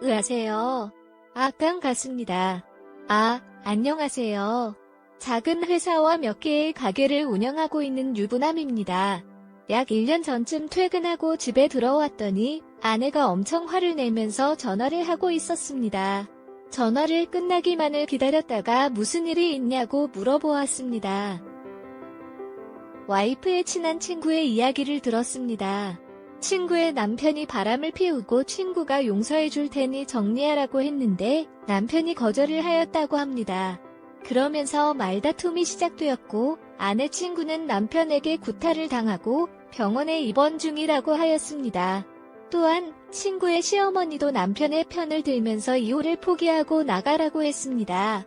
으하세요. 반갑습니다. 안녕하세요. 작은 회사와 몇 개의 가게를 운영하고 있는 유부남입니다. 약 1년 전쯤 퇴근하고 집에 들어왔더니 아내가 엄청 화를 내면서 전화를 하고 있었습니다. 전화를 끝나기만을 기다렸다가 무슨 일이 있냐고 물어보았습니다. 와이프의 친한 친구의 이야기를 들었습니다. 친구의 남편이 바람을 피우고 친구가 용서해 줄 테니 정리하라고 했는데 남편이 거절을 하였다고 합니다. 그러면서 말다툼이 시작되었고 아내 친구는 남편에게 구타를 당하고 병원에 입원 중이라고 하였습니다. 또한 친구의 시어머니도 남편의 편을 들면서 이혼을 포기하고 나가라고 했습니다.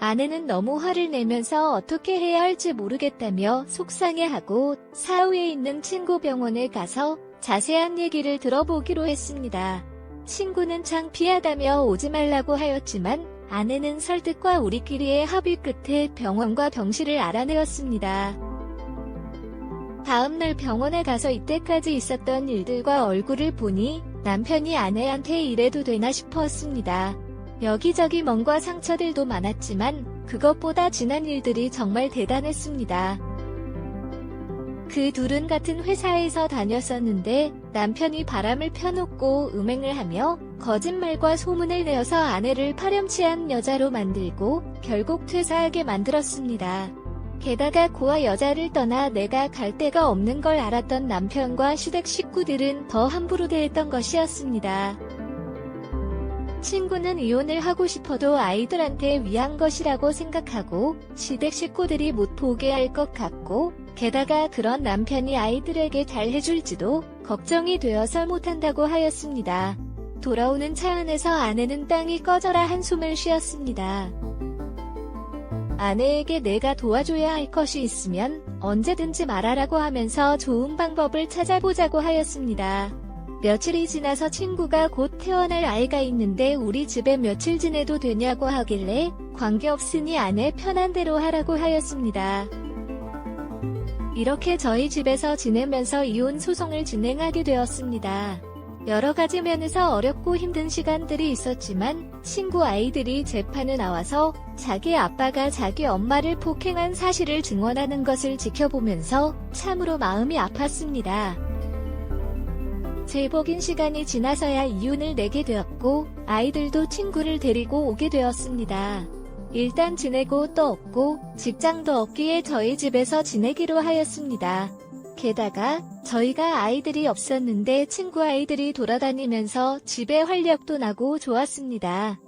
아내는 너무 화를 내면서 어떻게 해야 할지 모르겠다며 속상해하고 사후에 있는 친구 병원에 가서 자세한 얘기를 들어보기로 했습니다. 친구는 창피하다며 오지 말라고 하였지만 아내는 설득과 우리끼리의 합의 끝에 병원과 병실을 알아내었습니다. 다음날 병원에 가서 이때까지 있었던 일들과 얼굴을 보니 남편이 아내한테 이래도 되나 싶었습니다. 여기저기 멍과 상처들도 많았지만 그것보다 지난 일들이 정말 대단했습니다. 그 둘은 같은 회사에서 다녔었는데 남편이 바람을 펴놓고 음행을 하며 거짓말과 소문을 내어서 아내를 파렴치한 여자로 만들고 결국 퇴사하게 만들었습니다. 게다가 고아 여자를 떠나 내가 갈 데가 없는 걸 알았던 남편과 시댁 식구들은 더 함부로 대했던 것이었습니다. 친구는 이혼을 하고 싶어도 아이들한테 위한 것이라고 생각하고 시댁 식구들이 못 보게 할 것 같고 게다가 그런 남편이 아이들에게 잘 해줄지도 걱정이 되어서 못한다고 하였습니다. 돌아오는 차 안에서 아내는 땅이 꺼져라 한숨을 쉬었습니다. 아내에게 내가 도와줘야 할 것이 있으면 언제든지 말하라고 하면서 좋은 방법을 찾아보자고 하였습니다. 며칠이 지나서 친구가 곧 태어날 아이가 있는데 우리 집에 며칠 지내도 되냐고 하길래 관계없으니 아내 편한 대로 하라고 하였습니다. 이렇게 저희 집에서 지내면서 이혼 소송을 진행하게 되었습니다. 여러 가지 면에서 어렵고 힘든 시간들이 있었지만 친구 아이들이 재판에 나와서 자기 아빠가 자기 엄마를 폭행한 사실을 증언하는 것을 지켜보면서 참으로 마음이 아팠습니다. 제복인 시간이 지나서야 이혼을 내게 되었고 아이들도 친구를 데리고 오게 되었습니다. 일단 지내고 또 없고 직장도 없기에 저희 집에서 지내기로 하였습니다. 게다가 저희가 아이들이 없었는데 친구 아이들이 돌아다니면서 집에 활력도 나고 좋았습니다.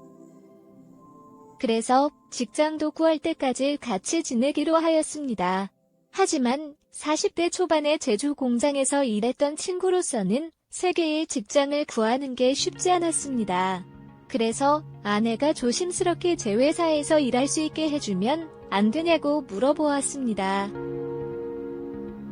그래서 직장도 구할 때까지 같이 지내기로 하였습니다. 하지만 40대 초반에 제주 공장에서 일했던 친구로서는 세 개의 직장을 구하는 게 쉽지 않았습니다. 그래서 아내가 조심스럽게 제 회사에서 일할 수 있게 해주면 안 되냐고 물어보았습니다.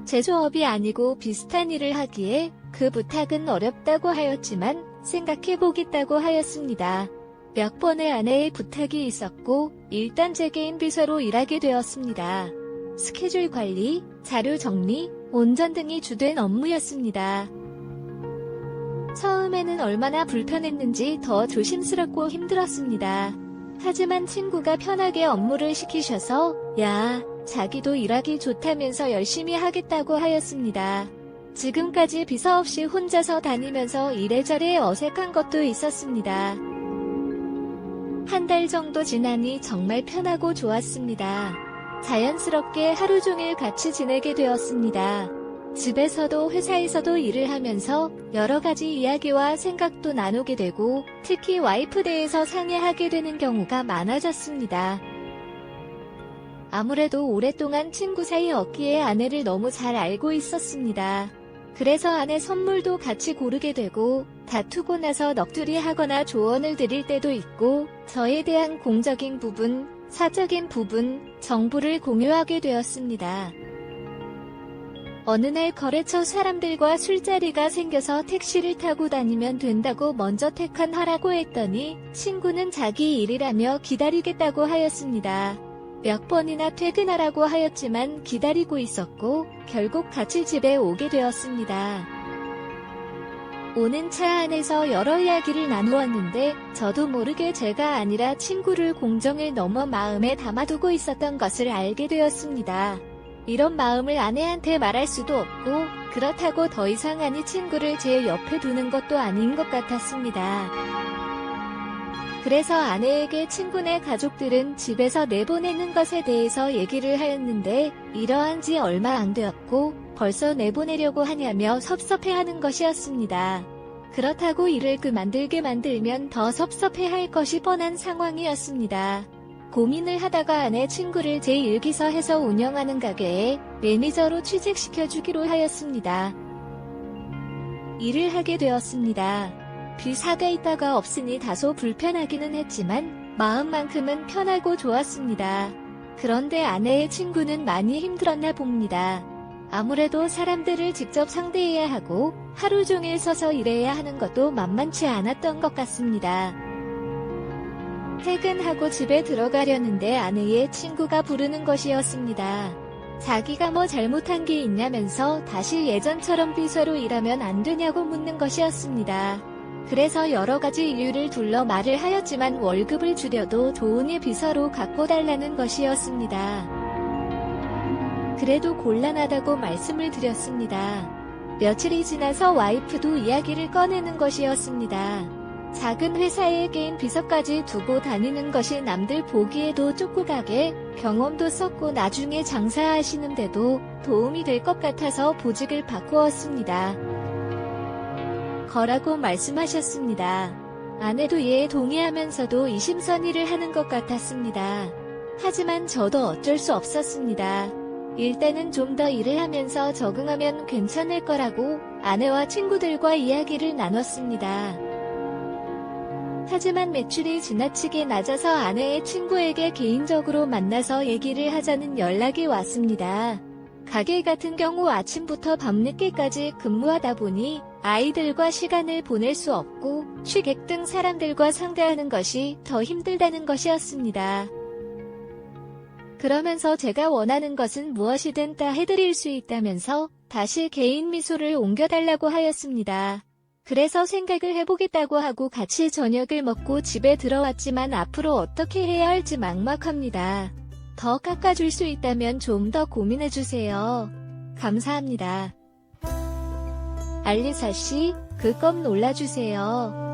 제조업이 아니고 비슷한 일을 하기에 그 부탁은 어렵다고 하였지만 생각해보겠다고 하였습니다. 몇 번의 아내의 부탁이 있었고 일단 제 개인 비서로 일하게 되었습니다. 스케줄 관리, 자료 정리, 온전 등이 주된 업무였습니다. 처음에는 얼마나 불편했는지 더 조심스럽고 힘들었습니다. 하지만 친구가 편하게 업무를 시키셔서 야, 자기도 일하기 좋다면서 열심히 하겠다고 하였습니다. 지금까지 비서 없이 혼자서 다니면서 이래저래 어색한 것도 있었습니다. 한 달 정도 지나니 정말 편하고 좋았습니다. 자연스럽게 하루 종일 같이 지내게 되었습니다. 집에서도 회사에서도 일을 하면서 여러 가지 이야기와 생각도 나누게 되고 특히 와이프 대해서 상의하게 되는 경우가 많아졌습니다. 아무래도 오랫동안 친구 사이였기에 아내를 너무 잘 알고 있었습니다. 그래서 아내 선물도 같이 고르게 되고 다투고 나서 넋두리 하거나 조언을 드릴 때도 있고 저에 대한 공적인 부분, 사적인 부분, 정보를 공유하게 되었습니다. 어느 날 거래처 사람들과 술자리가 생겨서 택시를 타고 다니면 된다고 먼저 택한하라고 했더니 친구는 자기 일이라며 기다리겠다고 하였습니다. 몇 번이나 퇴근하라고 하였지만 기다리고 있었고 결국 같이 집에 오게 되었습니다. 오는 차 안에서 여러 이야기를 나누었는데 저도 모르게 제가 아니라 친구를 공정을 넘어 마음에 담아두고 있었던 것을 알게 되었습니다. 이런 마음을 아내한테 말할 수도 없고 그렇다고 더 이상 아니 친구를 제 옆에 두는 것도 아닌 것 같았습니다. 그래서 아내에게 친구네 가족들은 집에서 내보내는 것에 대해서 얘기를 하였는데 이러한 지 얼마 안 되었고 벌써 내보내려고 하냐며 섭섭해하는 것이었습니다. 그렇다고 일을 그만들게 만들면 더 섭섭해할 것이 뻔한 상황이었습니다. 고민을 하다가 아내 친구를 제1기서에서 운영하는 가게에 매니저로 취직시켜주기로 하였습니다. 일을 하게 되었습니다. 비사가 있다가 없으니 다소 불편하기는 했지만 마음만큼은 편하고 좋았습니다. 그런데 아내의 친구는 많이 힘들었나 봅니다. 아무래도 사람들을 직접 상대해야 하고 하루 종일 서서 일해야 하는 것도 만만치 않았던 것 같습니다. 퇴근하고 집에 들어가려는데 아내의 친구가 부르는 것이었습니다. 자기가 뭐 잘못한 게 있냐면서 다시 예전처럼 비서로 일하면 안 되냐고 묻는 것이었습니다. 그래서 여러 가지 이유를 둘러 말을 하였지만 월급을 줄여도 좋은 일 비서로 갖고 달라는 것이었습니다. 그래도 곤란하다고 말씀을 드렸습니다. 며칠이 지나서 와이프도 이야기를 꺼내는 것이었습니다. 작은 회사에 개인 비서까지 두고 다니는 것이 남들 보기에도 쪽구가게 경험도 썼고 나중에 장사하시는데도 도움이 될 것 같아서 보직을 바꾸었습니다. 거라고 말씀하셨습니다. 아내도 이에 동의하면서도 이심선의를 하는 것 같았습니다. 하지만 저도 어쩔 수 없었습니다. 일단은 좀 더 일을 하면서 적응하면 괜찮을 거라고 아내와 친구들과 이야기를 나눴습니다. 하지만 매출이 지나치게 낮아서 아내의 친구에게 개인적으로 만나서 얘기를 하자는 연락이 왔습니다. 가게 같은 경우 아침부터 밤늦게까지 근무하다 보니 아이들과 시간을 보낼 수 없고 취객 등 사람들과 상대하는 것이 더 힘들다는 것이었습니다. 그러면서 제가 원하는 것은 무엇이든 다 해드릴 수 있다면서 다시 개인 미소를 옮겨달라고 하였습니다. 그래서 생각을 해보겠다고 하고 같이 저녁을 먹고 집에 들어왔지만 앞으로 어떻게 해야 할지 막막합니다. 더 깎아줄 수 있다면 좀 더 고민해주세요. 감사합니다. 알리사씨, 그껌 놀라주세요.